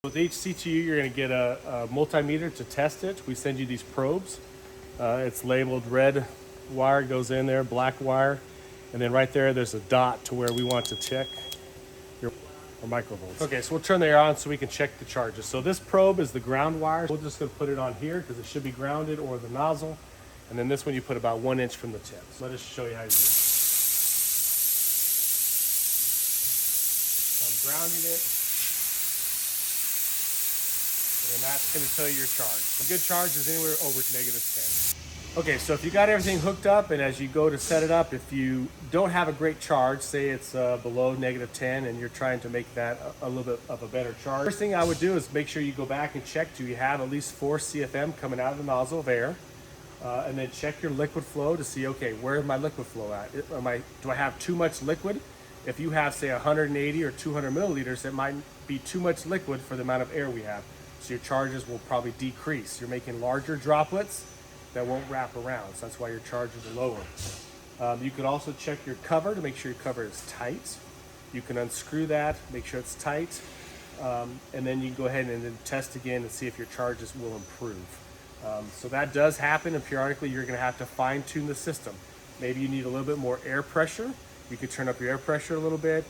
With each CTU, you're going to get a multimeter to test it. We send you these probes. It's labeled red wire goes in there, black wire, and then right there, there's a dot to where we want to check your microvolts. Okay, so we'll turn the air on so we can check the charges. So this probe is the ground wire. We're just going to put it on here because it should be grounded, or the nozzle. And then this one you put about 1 inch from the tip. So let us show you how you do it. So I'm grounding it. And then that's going to tell you your charge. A good charge is anywhere over -10. Okay, so if you got everything hooked up, and as you go to set it up, if you don't have a great charge, say it's below -10 and you're trying to make that a little bit of a better charge, first thing I would do is make sure you go back and check, do you have at least 4 CFM coming out of the nozzle of air? And then check your liquid flow to see, okay, where is my liquid flow at? Do I have too much liquid? If you have, say, 180 or 200 milliliters, it might be too much liquid for the amount of air we have. So your charges will probably decrease. You're making larger droplets that won't wrap around. So that's why your charges are lower. You can also check your cover to make sure your cover is tight. You can unscrew that, make sure it's tight. And then you can go ahead and then test again and see if your charges will improve. So that does happen, and periodically you're going to have to fine tune the system. Maybe you need a little bit more air pressure. You could turn up your air pressure a little bit,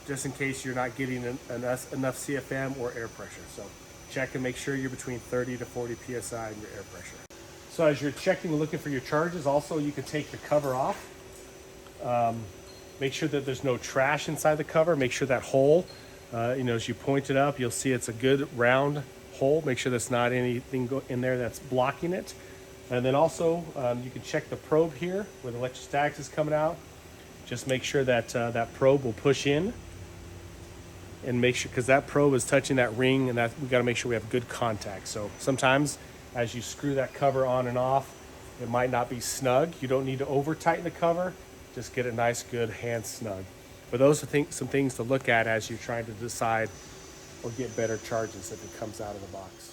just in case you're not getting enough CFM or air pressure. So check and make sure you're between 30 to 40 PSI in your air pressure. So as you're checking and looking for your charges, also you can take the cover off. Make sure that there's no trash inside the cover. Make sure that hole, as you point it up, you'll see it's a good round hole. Make sure there's not anything in there that's blocking it. And then also you can check the probe here where the electrostatics is coming out. Just make sure that that probe will push in, and make sure, because that probe is touching that ring, and that we got to make sure we have good contact. So sometimes as you screw that cover on and off, it might not be snug. You don't need to over tighten the cover. Just get a nice good hand snug. But those are some things to look at as you're trying to decide or get better charges if it comes out of the box.